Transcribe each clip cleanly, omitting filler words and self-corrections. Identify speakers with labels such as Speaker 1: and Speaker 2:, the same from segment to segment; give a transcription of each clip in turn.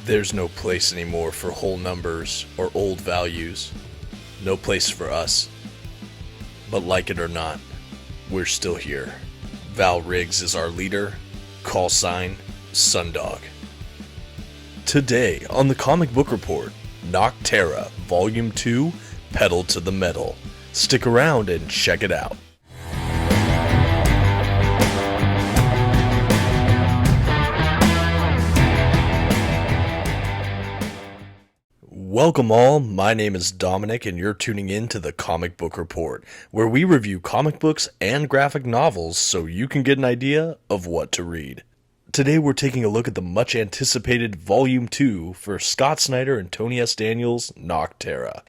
Speaker 1: There's no place anymore for whole numbers or old values. No place for us. But like it or not, we're still here. Val Riggs is our leader. Call sign, Sundog. Today on the Comic Book Report, Nocterra Volume 2, Pedal to the Metal. Stick around and check it out. Welcome all, my name is Dominic and you're tuning in to the Comic Book Report, where we review comic books and graphic novels so you can get an idea of what to read. Today we're taking a look at the much anticipated Volume 2 for Scott Snyder and Tony S. Daniels' Nocterra.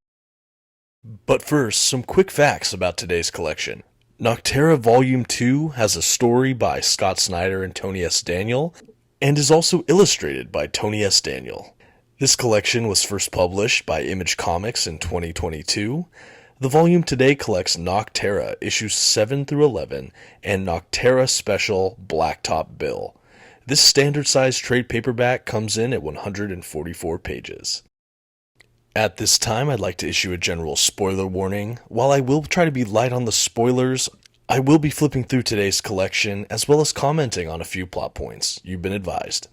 Speaker 1: But first, some quick facts about today's collection. Nocterra Volume 2 has a story by Scott Snyder and Tony S. Daniel, and is also illustrated by Tony S. Daniel. This collection was first published by Image Comics in 2022. The volume today collects Nocterra issues 7 through 11 and Nocterra Special Blacktop Bill. This standard-sized trade paperback comes in at 144 pages. At this time, I'd like to issue a general spoiler warning. While I will try to be light on the spoilers, I will be flipping through today's collection as well as commenting on a few plot points. You've been advised.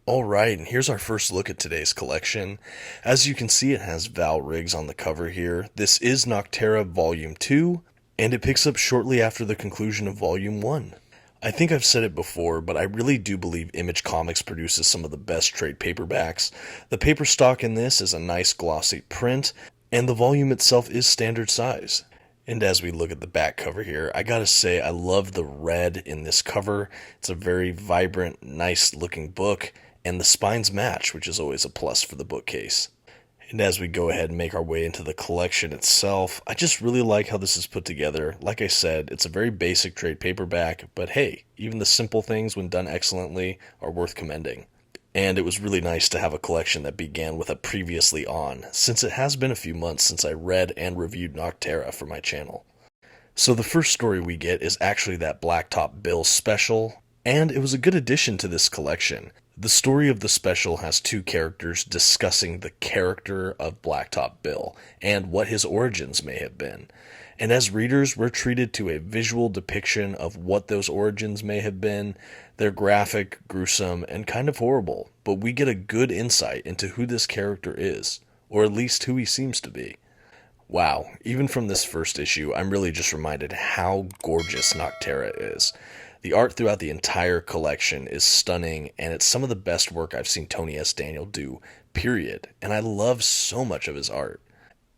Speaker 1: Alright, and here's our first look at today's collection. As you can see, it has Val Riggs on the cover here. This is Nocterra Volume 2, and it picks up shortly after the conclusion of Volume 1. I think I've said it before, but I really do believe Image Comics produces some of the best trade paperbacks. The paper stock in this is a nice glossy print, and the volume itself is standard size. And as we look at the back cover here, I gotta say I love the red in this cover. It's a very vibrant, nice looking book. And the spines match, which is always a plus for the bookcase. And as we go ahead and make our way into the collection itself, I just really like how this is put together. Like I said, it's a very basic trade paperback, but hey, even the simple things when done excellently are worth commending. And it was really nice to have a collection that began with a previously on, since it has been a few months since I read and reviewed Nocterra for my channel. So the first story we get is actually that Blacktop Bill special, and it was a good addition to this collection. The story of the special has two characters discussing the character of Blacktop Bill and what his origins may have been. And as readers, we're treated to a visual depiction of what those origins may have been. They're graphic, gruesome, and kind of horrible, but we get a good insight into who this character is, or at least who he seems to be. Wow, even from this first issue, I'm really just reminded how gorgeous Nocterra is. The art throughout the entire collection is stunning, and it's some of the best work I've seen Tony S. Daniel do, period, and I love so much of his art.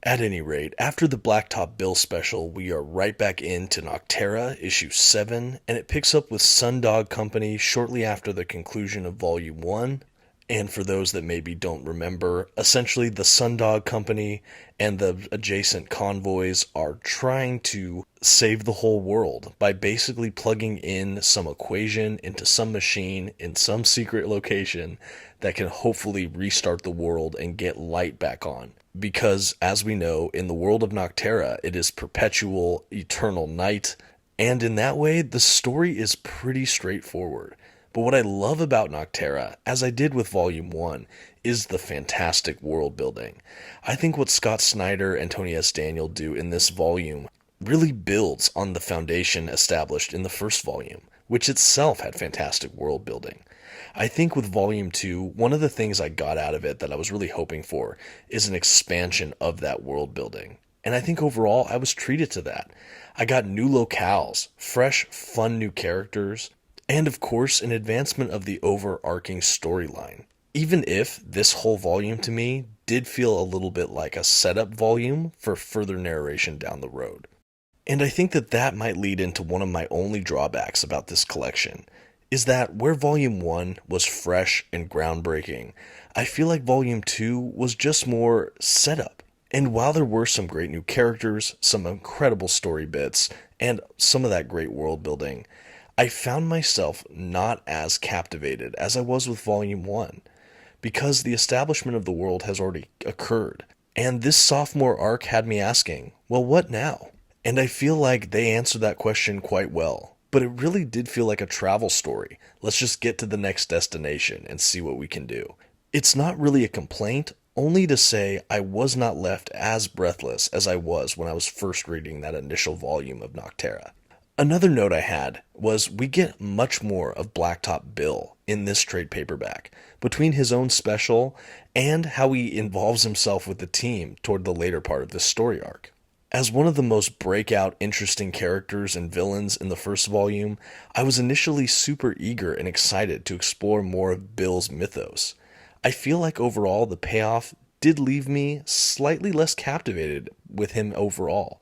Speaker 1: At any rate, after the Blacktop Bill special, we are right back into Nocterra, issue 7, and it picks up with Sundog Company shortly after the conclusion of Volume 1. And for those that maybe don't remember, essentially the Sundog Company and the adjacent convoys are trying to save the whole world by basically plugging in some equation into some machine in some secret location that can hopefully restart the world and get light back on. Because, as we know, in the world of Nocterra, it is perpetual, eternal night, and in that way, the story is pretty straightforward. But what I love about Nocterra, as I did with Volume 1, is the fantastic world building. I think what Scott Snyder and Tony S. Daniel do in this volume really builds on the foundation established in the first volume, which itself had fantastic world building. I think with Volume 2, one of the things I got out of it that I was really hoping for is an expansion of that world building. And I think overall I was treated to that. I got new locales, fresh, fun new characters, and of course an advancement of the overarching storyline. Even if this whole volume to me did feel a little bit like a setup volume for further narration down the road. And I think that might lead into one of my only drawbacks about this collection, is that where Volume 1 was fresh and groundbreaking, I feel like Volume 2 was just more setup. And while there were some great new characters, some incredible story bits, and some of that great world building, I found myself not as captivated as I was with Volume 1, because the establishment of the world has already occurred, and this sophomore arc had me asking, well, what now? And I feel like they answered that question quite well, but it really did feel like a travel story. Let's just get to the next destination and see what we can do. It's not really a complaint, only to say I was not left as breathless as I was when I was first reading that initial volume of Nocterra. Another note I had was we get much more of Blacktop Bill in this trade paperback, between his own special and how he involves himself with the team toward the later part of this story arc. As one of the most breakout, interesting characters and villains in the first volume, I was initially super eager and excited to explore more of Bill's mythos. I feel like overall the payoff did leave me slightly less captivated with him overall.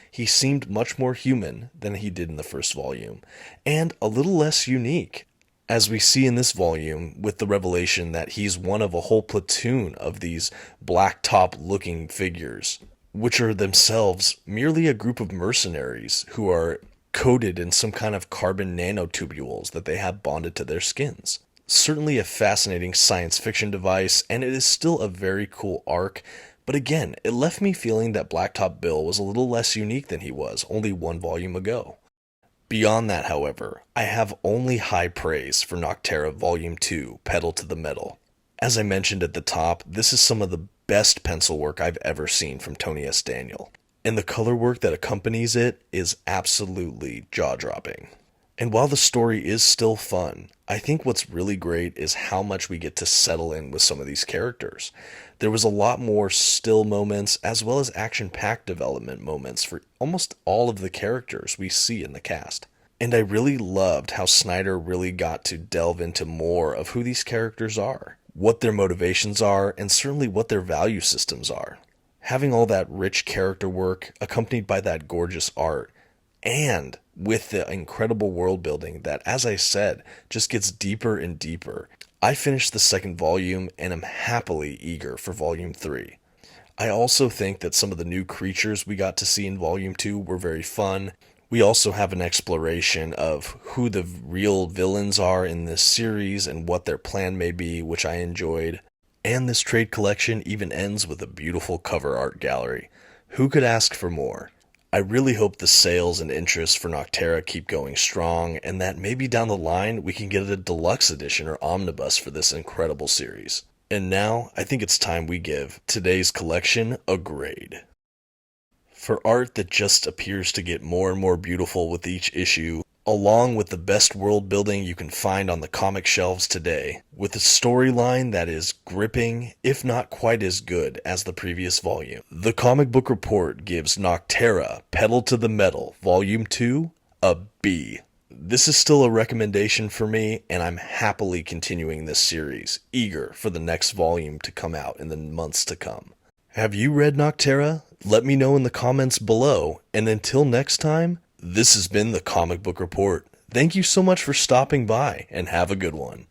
Speaker 1: He seemed much more human than he did in the first volume, and a little less unique, as we see in this volume with the revelation that he's one of a whole platoon of these blacktop-looking figures, which are themselves merely a group of mercenaries who are coated in some kind of carbon nanotubules that they have bonded to their skins. Certainly a fascinating science fiction device, and it is still a very cool arc, but again, it left me feeling that Blacktop Bill was a little less unique than he was only one volume ago. Beyond that, however, I have only high praise for Nocterra Volume 2, Pedal to the Metal. As I mentioned at the top, this is some of the best pencil work I've ever seen from Tony S. Daniel, and the color work that accompanies it is absolutely jaw-dropping. And while the story is still fun, I think what's really great is how much we get to settle in with some of these characters. There was a lot more still moments as well as action-packed development moments for almost all of the characters we see in the cast. And I really loved how Snyder really got to delve into more of who these characters are, what their motivations are, and certainly what their value systems are. Having all that rich character work accompanied by that gorgeous art, and with the incredible world building that, as I said, just gets deeper and deeper. I finished the second volume and am happily eager for Volume 3. I also think that some of the new creatures we got to see in Volume 2 were very fun. We also have an exploration of who the real villains are in this series and what their plan may be, which I enjoyed. And this trade collection even ends with a beautiful cover art gallery. Who could ask for more? I really hope the sales and interest for Nocterra keep going strong, and that maybe down the line we can get a deluxe edition or omnibus for this incredible series. And now, I think it's time we give today's collection a grade. For art that just appears to get more and more beautiful with each issue, along with the best world building you can find on the comic shelves today, with a storyline that is gripping, if not quite as good as the previous volume, The Comic Book Report gives Nocterra Pedal to the Metal Volume 2 a B. This is still a recommendation for me, and I'm happily continuing this series, eager for the next volume to come out in the months to come. Have you read Nocterra? Let me know in the comments below, and until next time, this has been the Comic Book Report. Thank you so much for stopping by, and have a good one.